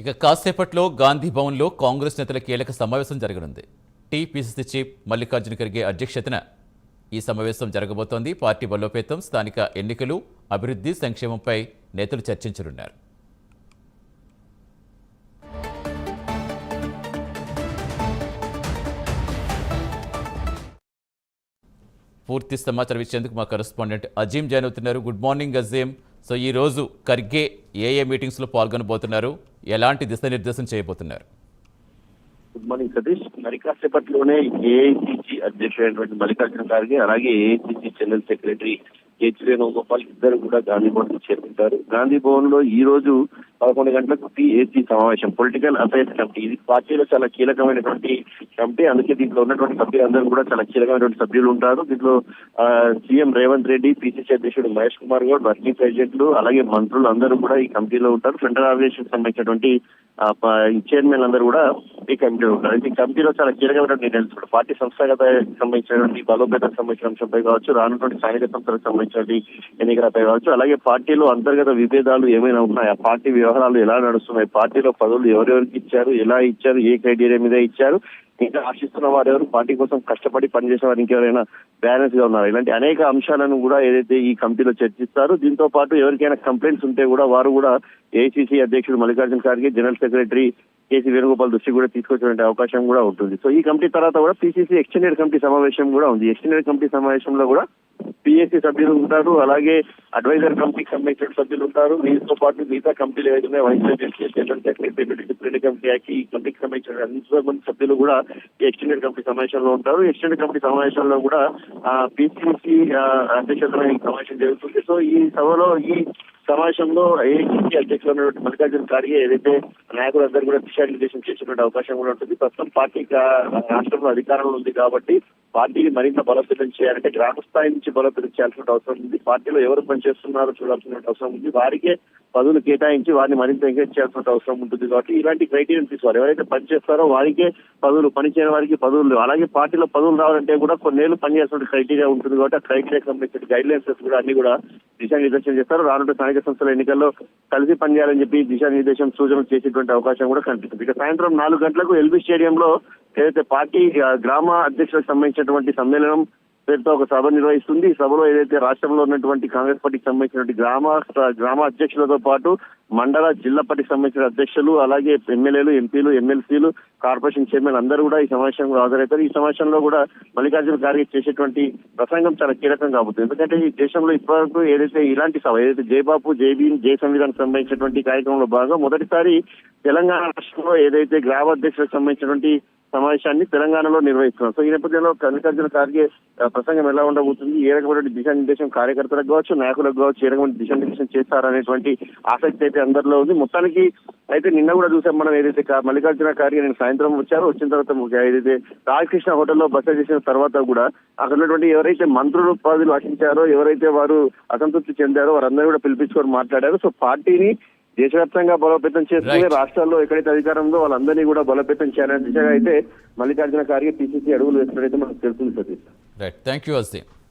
ఇక కాసేపట్లో గాంధీ భవన్లో కాంగ్రెస్ నేతల కీలక సమావేశం జరగనుంది. టీపీసీసీ చీఫ్ మల్లికార్జున ఖర్గే అధ్యక్షతన ఈ సమావేశం జరగబోతోంది. పార్టీ బలోపేతం, స్థానిక ఎన్నికలు, అభివృద్ధి, సంక్షేమంపై నేతలు చర్చించనున్నారు. పూర్తి సమాచారం ఇచ్చేందుకు మా కరెస్పాండెంట్ అజీం జాయిన్ అవుతున్నారు. Good morning Azeem. సో ఈ రోజు ఖర్గే ఏ మీటింగ్స్లో పాల్గొనబోతున్నారు, ఎలాంటి దిశానిర్దేశం చేయబోతున్నారు? Good morning Satish. మరి కాసేపట్లోనే ఏఐసిసి అధ్యక్షుడైనటువంటి మల్లికార్జున ఖార్గే అలాగే AICC general secretary H Venugopal ఇద్దరు కూడా గాంధీ భవన్ కు చేరుకుంటారు. గాంధీ భవన్ లో ఈ రోజు 11 గంటలకు పిఏసీ సమావేశం, పొలిటికల్ అఫైర్స్ కమిటీ. ఇది పార్టీలో చాలా కీలకమైనటువంటి కమిటీ. అందుకే దీంట్లో ఉన్నటువంటి సభ్యులందరూ కూడా చాలా కీలకమైనటువంటి సభ్యులు ఉంటారు. దీంట్లో సీఎం రేవంత్ రెడ్డి, పిసిసి అధ్యక్షుడు మహేష్ కుమార్ గౌడ్, వర్కింగ్ ప్రెసిడెంట్లు అలాగే మంత్రులు అందరూ కూడా ఈ కమిటీలో ఉంటారు. సెంట్రల్ ఆర్గనైజేషన్ సంబంధించినటువంటి చైర్మన్ అందరూ కూడా ఈ కమిటీలో ఉంటారు. ఈ కమిటీలో చాలా కీలకమైనటువంటి నిర్ణయాలు కూడా పార్టీ సంస్థాగత సంబంధించినటువంటి బలోపేతకు సంబంధించిన అంశంపై కావచ్చు, రానున్నటువంటి స్థానిక సంస్థలకు సంబంధించినటువంటి ఎన్నికలపై కావచ్చు, అలాగే పార్టీలో అంతర్గత విభేదాలు ఏమైనా ఉన్నాయి, ఆ పార్టీ వ్యవహారాలు ఎలా నడుస్తున్నాయి, పార్టీలో పదవులు ఎవరెవరికి ఇచ్చారు, ఎలా ఇచ్చారు, ఏ క్రైటీరియా మీద ఇచ్చారు, ఇంకా ఆశిస్తున్న వారు ఎవరు, పార్టీ కోసం కష్టపడి పనిచేసే వారు ఇంకెవరైనా బ్యాలెన్స్ గా ఉన్నారు, ఇలాంటి అనేక అంశాలను కూడా ఏదైతే ఈ కమిటీలో చర్చిస్తారు. దీంతో పాటు ఎవరికైనా కంప్లైంట్స్ ఉంటే కూడా వారు కూడా ఏఐసిసి అధ్యక్షుడు మల్లికార్జున ఖార్గే, జనరల్ సెక్రటరీ కేసీ వేణుగోపాల్ దృష్టి కూడా తీసుకొచ్చే అవకాశం కూడా ఉంటుంది. సో ఈ కమిటీ తర్వాత కూడా పిసిసి ఎక్స్టెండెడ్ కమిటీ సమావేశం కూడా ఉంది. ఎక్స్టెండెడ్ కమిటీ సమావేశంలో కూడా పిఎస్సీ సభ్యులు ఉంటారు, అలాగే అడ్వైజర్ కమిటీకి సంబంధించిన సభ్యులు ఉంటారు. వీటితో పాటు మిగతా కమిటీలు ఏదైతే vice president, general secretary, deputy committee, ఈ కమిటీకి సంబంధించిన అన్ని మంది సభ్యులు కూడా ఎక్స్టెండెడ్ కమిటీ సమావేశంలో ఉంటారు. ఎక్స్టెండెడ్ కమిటీ సమావేశంలో కూడా పిసిసి అధ్యక్షతన ఈ సమావేశం జరుగుతుంది. సో ఈ సభలో ఈ సమావేశంలో ఏఐసిసి అధ్యక్షుడు మల్లికార్జున ఖార్గే ఏదైతే నాయకులందరూ కూడా దిశానిర్దేశం చేసేటువంటి అవకాశం కూడా ఉంటుంది. ప్రస్తుతం పార్టీ రాష్ట్రంలో అధికారంలో ఉంది కాబట్టి పార్టీని మరింత బలోపేతం చేయాలంటే గ్రామ స్థాయి నుంచి బలోపేతం చేయాల్సిన అవసరం ఉంది. పార్టీలో ఎవరు పనిచేస్తున్నారో చూడాల్సిన అవసరం ఉంది. వారికే పదవులు కేటాయించి వారిని మరింత ఎంకరేజ్ చేయాల్సిన అవసరం ఉంటుంది. కాబట్టి ఇలాంటి క్రైటీరియా తీసుకోవాలి. ఎవరైతే పనిచేస్తారో వారికే పదవులు, పనిచేయని వారికి పదవులు, అలాగే పార్టీలో పదవులు రావాలంటే కూడా కొన్నేళ్లు పనిచేయాల్సిన క్రైటీరియా ఉంటుంది. కాబట్టి ఆ క్రైటీరియాకి సంబంధించిన గైడ్ లైన్స్ కూడా అన్ని కూడా దిశానిర్దేశం చేస్తారు. రానున్న స్థానిక సంస్థల ఎన్నికల్లో కలిసి పనిచేయాలని చెప్పి దిశానిర్దేశం సూచనలు చేసేటువంటి అవకాశం కూడా కనిపిస్తుంది. ఇక సాయంత్రం 4 గంటలకు ఎల్బీ స్టేడియంలో ఏదైతే పార్టీ గ్రామ అధ్యక్షులకు సంబంధించినటువంటి సమ్మేళనం పేరుతో ఒక సభ నిర్వహిస్తుంది. ఈ సభలో ఏదైతే రాష్ట్రంలో ఉన్నటువంటి కాంగ్రెస్ పార్టీకి సంబంధించినటువంటి గ్రామ అధ్యక్షులతో పాటు మండల, జిల్లా పార్టీకి సంబంధించిన అధ్యక్షులు, అలాగే ఎమ్మెల్యేలు, ఎంపీలు, ఎమ్మెల్సీలు, కార్పొరేషన్ చైర్మన్ అందరూ కూడా ఈ సమావేశంలో హాజరవుతారు. ఈ సమావేశంలో కూడా మల్లికార్జున ఖార్గే చేసేటువంటి ప్రసంగం చాలా కీలకం కాబోతుంది. ఎందుకంటే ఈ దేశంలో ఇప్పటివరకు ఏదైతే ఇలాంటి సభ, ఏదైతే జై బాపు, జై భీమ్, జై సంవిధానం సంబంధించినటువంటి కార్యక్రమంలో భాగంగా మొదటిసారి తెలంగాణ రాష్ట్రంలో ఏదైతే గ్రామ అధ్యక్షులకు సంబంధించినటువంటి సమావేశాన్ని తెలంగాణలో నిర్వహిస్తున్నారు. సో ఈ నేపథ్యంలో మల్లికార్జున ఖార్గే ప్రసంగం ఎలా ఉండబోతుంది, ఏ రకమైన దిశానిర్దేశం కార్యకర్తలకు కావచ్చు, నాయకులకు కావచ్చు, ఏ రకమైన దిశానిర్దేశం చేస్తారనేటువంటి ఆసక్తి అయితే అందరిలో ఉంది. మొత్తానికి అయితే నిన్న కూడా చూసాం మనం, ఏదైతే మల్లికార్జున ఖార్గే నేను సాయంత్రం వచ్చిన తర్వాత ఏదైతే రాజకృష్ణ హోటల్లో బస చేసిన తర్వాత కూడా అక్కడ ఉన్నటువంటి ఎవరైతే మంత్రులు పదవులు ఆశించారో, ఎవరైతే వారు అసంతృప్తి చెందారో వారందరూ కూడా పిలిపించుకొని మాట్లాడారు. సో పార్టీని దేశవ్యాప్తంగా బలోపేతం చేస్తే రాష్ట్రాల్లో ఎక్కడైతే అధికారంలో వాళ్ళందరినీ కూడా బలోపేతం చేయాలనే దిశగా అయితే మల్లికార్జున ఖార్గే పిసిసి అడుగులు వేస్తున్నట్టయితే మనకు తెలుస్తుంది Satish. Right, thank you Azeem.